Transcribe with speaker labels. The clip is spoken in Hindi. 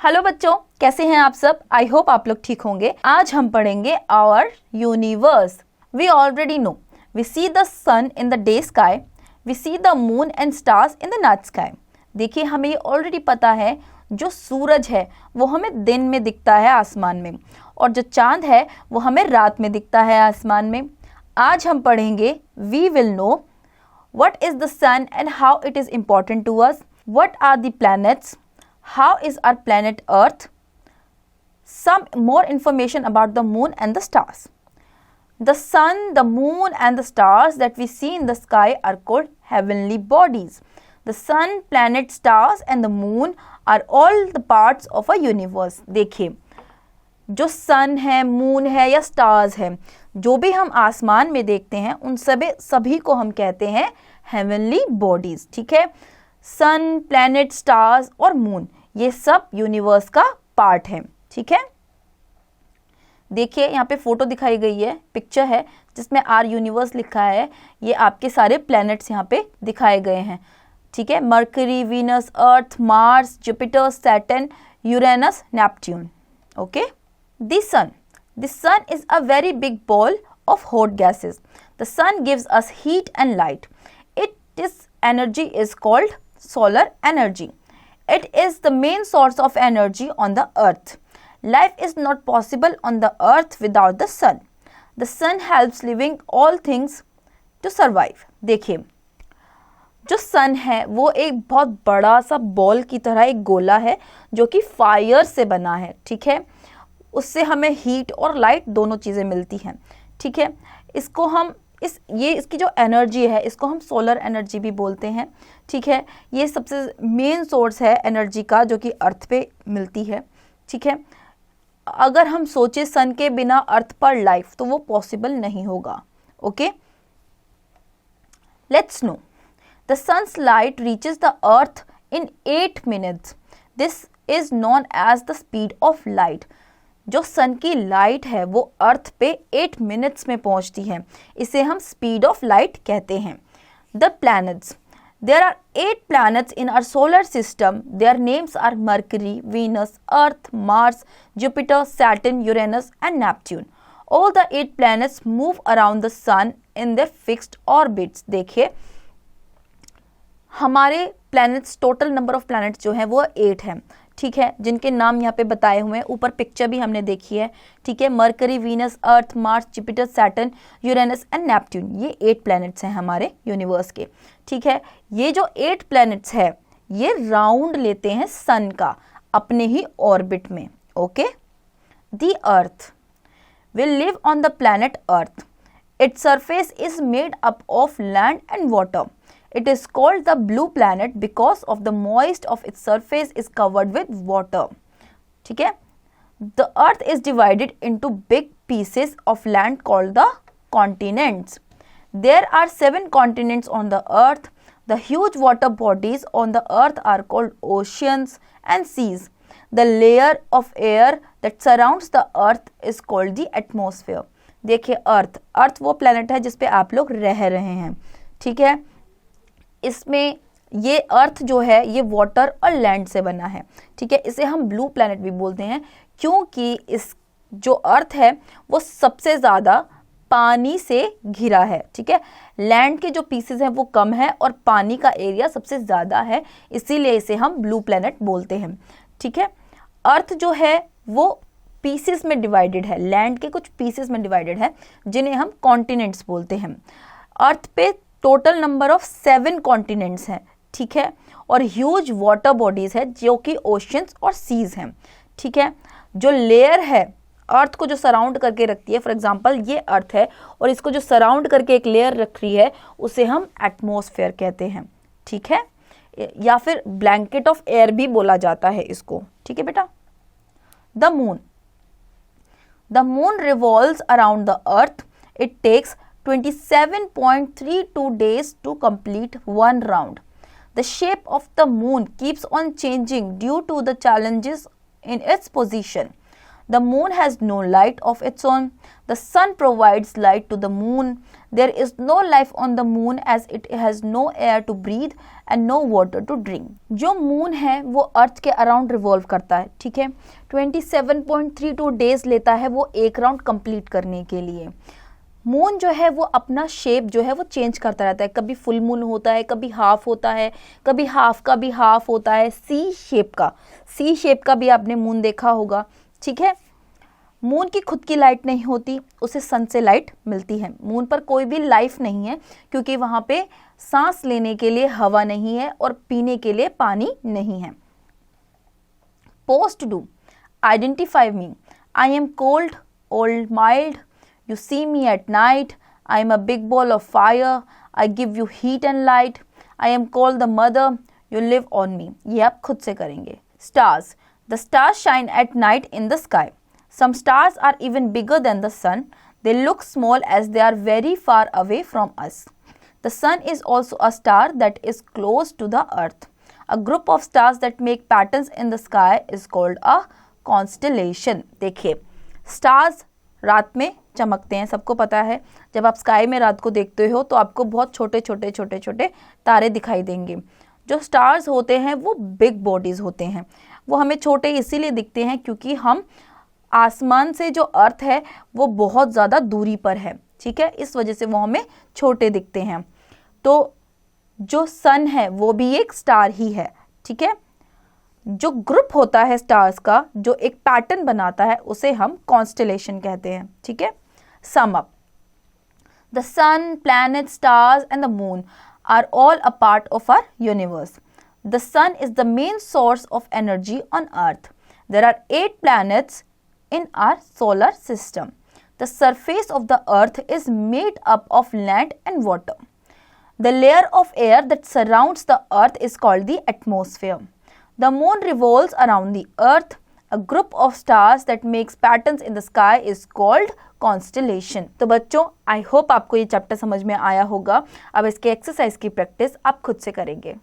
Speaker 1: हेलो बच्चों, कैसे हैं आप सब। आई होप आप लोग ठीक होंगे। आज हम पढ़ेंगे our universe. We already know we see the sun in the day sky, we see the moon and stars in the night sky. देखिए, हमें ये ऑलरेडी पता है जो सूरज है वो हमें दिन में दिखता है आसमान में, और जो चांद है वो हमें रात में दिखता है आसमान में। आज हम पढ़ेंगे we will know what is the sun and how it is important to us, what are the planets, how is our planet earth, some more information about the moon and the stars. The sun, the moon and the stars that we see in the sky are called heavenly bodies. The sun, planet, stars and the moon are all the parts of a universe. देखिए, जो सन है, मून है या स्टार्स है, जो भी हम आसमान में देखते हैं उन सभी को हम कहते हैं हेवनली बॉडीज। ठीक है, सन, प्लैनेट, स्टार्स और मून ये सब यूनिवर्स का पार्ट है। ठीक है, देखिए यहाँ पे फोटो दिखाई गई है, पिक्चर है जिसमें आर यूनिवर्स लिखा है। ये आपके सारे प्लैनेट्स यहाँ पे दिखाए गए हैं। ठीक है, mercury, Venus, earth, Mars, Jupiter, Saturn, Uranus, Neptune. Okay, the sun is a very big ball of hot gases. The sun gives us heat and light. Its energy is called solar energy. It is the main source of energy on the earth. Life is not possible on the earth without the sun. The sun helps living all things to survive. देखिए, जो सन है वो एक बहुत बड़ा सा बॉल की तरह एक गोला है जो कि फायर से बना है। ठीक है, उससे हमें हीट और लाइट दोनों चीज़ें मिलती हैं। ठीक है, इसको हम इसकी जो एनर्जी है इसको हम सोलर एनर्जी भी बोलते हैं। ठीक है, ये सबसे मेन सोर्स है एनर्जी का जो कि अर्थ पे मिलती है। ठीक है, अगर हम सोचे सन के बिना अर्थ पर लाइफ तो वो पॉसिबल नहीं होगा। Okay, let's know the sun's light reaches the earth in 8 minutes. This is known as the speed of light. जो सन की लाइट है वो अर्थ पे 8 मिनट्स में पहुंचती है, इसे हम स्पीड ऑफ लाइट कहते हैं। The planets, there are 8 planets in our solar system. Their names are Mercury, Venus, Earth, Mars, Jupiter, Saturn, Uranus and Neptune. All the 8 planets move around the sun in their fixed orbits. देखिए, हमारे planets, total number of planets जो हैं वो 8 हैं। ठीक है, जिनके नाम यहाँ पे बताए हुए हैं, ऊपर पिक्चर भी हमने देखी है। ठीक है, mercury, Venus, earth, Mars, Jupiter, Saturn, Uranus and Neptune, ये 8 प्लैनेट्स हैं हमारे यूनिवर्स के। ठीक है, ये जो 8 प्लैनेट्स है ये राउंड लेते हैं सन का अपने ही ऑर्बिट में। Okay, the earth will live on the planet Earth. Its surface is made up of land and water. It is called the blue planet because of the moist of its surface is covered with water. ठीक है, the Earth is divided into big pieces of land called the continents. There are 7 continents on the Earth. The huge water bodies on the Earth are called oceans and seas. The layer of air that surrounds the Earth is called the atmosphere. देखिए, अर्थ वो प्लैनेट है जिस पे आप लोग रह रहे हैं। ठीक है, इसमें ये अर्थ जो है ये वाटर और लैंड से बना है। ठीक है, इसे हम ब्लू प्लैनेट भी बोलते हैं क्योंकि इस जो अर्थ है वो सबसे ज़्यादा पानी से घिरा है। ठीक है, लैंड के जो पीसेस हैं वो कम है और पानी का एरिया सबसे ज़्यादा है, इसीलिए इसे हम ब्लू प्लैनेट बोलते हैं। ठीक है, अर्थ जो है वो पीसेस में डिवाइडेड है, लैंड के कुछ पीसेस में डिवाइडेड है जिन्हें हम कॉन्टिनेंट्स बोलते हैं। अर्थ पे टोटल नंबर ऑफ 7 कॉन्टिनेंट्स हैं। ठीक है, और ह्यूज वाटर बॉडीज है जो कि ओशियंस और सीज हैं। ठीक है, जो लेयर है अर्थ को जो सराउंड करके रखती है, फॉर एग्जांपल ये अर्थ है और इसको जो सराउंड करके एक लेयर रख रही है उसे हम एटमॉस्फेयर कहते हैं। ठीक है, या फिर ब्लैंकेट ऑफ एयर भी बोला जाता है इसको। ठीक है बेटा, the moon revolves around the earth. It takes 27.32 days to complete one round. The shape of the moon keeps on changing due to the challenges in its position. The moon has no light of its own. The sun provides light to the moon. There is no life on the moon as it has no air to breathe and no water to drink. जो मून है वो अर्थ के अराउंड रिवॉल्व करता है, ठीक है। 27.32 डेज लेता है वो एक राउंड कंप्लीट करने के लिए। मून जो है वो अपना शेप जो है वो चेंज करता रहता है, कभी फुल मून होता है, कभी हाफ होता है, कभी हाफ का भी हाफ होता है। सी शेप का भी आपने मून देखा होगा, ठीक है। मून की खुद की लाइट नहीं होती, उसे सन से लाइट मिलती है। मून पर कोई भी लाइफ नहीं है क्योंकि वहाँ पे सांस लेने के लिए हवा नहीं है और पीने के लिए पानी नहीं है। Post do identify me, I am cold, old, mild, you see me at night, I am a big ball of fire, I give you heat and light, I am called the mother, you live on me। ये आप खुद से करेंगे। Stars, the stars shine at night in the sky. Some stars are even bigger than the sun. They look small as they are very far away from us. The sun is also a star that is close to the earth. A group of stars that make patterns in the sky is called a constellation। देखिए, stars रात में चमकते हैं, सबको पता है। जब आप स्काई में रात को देखते हो तो आपको बहुत छोटे छोटे तारे दिखाई देंगे। जो स्टार्स होते हैं वो बिग बॉडीज होते हैं। वो हमें छोटे इसीलिए दिखते हैं क्योंकि हम आसमान से जो अर्थ है वो बहुत ज़्यादा दूरी पर है, ठीक है, इस वजह से वो हमें छोटे दिखते हैं। तो जो सन है वो भी एक स्टार ही है, ठीक है। जो ग्रुप होता है स्टार्स का, जो एक पैटर्न बनाता है, उसे हम कॉन्स्टेलेशन कहते हैं, ठीक है। Sum up, the sun, planet, stars and the moon are all a part of our universe. The sun is the main source of energy on earth. There are 8 planets in our solar system. The surface of the earth is made up of land and water. The layer of air that surrounds the earth is called the atmosphere. The moon revolves around the earth. A group of stars that makes patterns in the sky is called constellation. तो बच्चों, आई होप आपको ये चैप्टर समझ में आया होगा। अब इसके एक्सरसाइज की प्रैक्टिस आप खुद से करेंगे।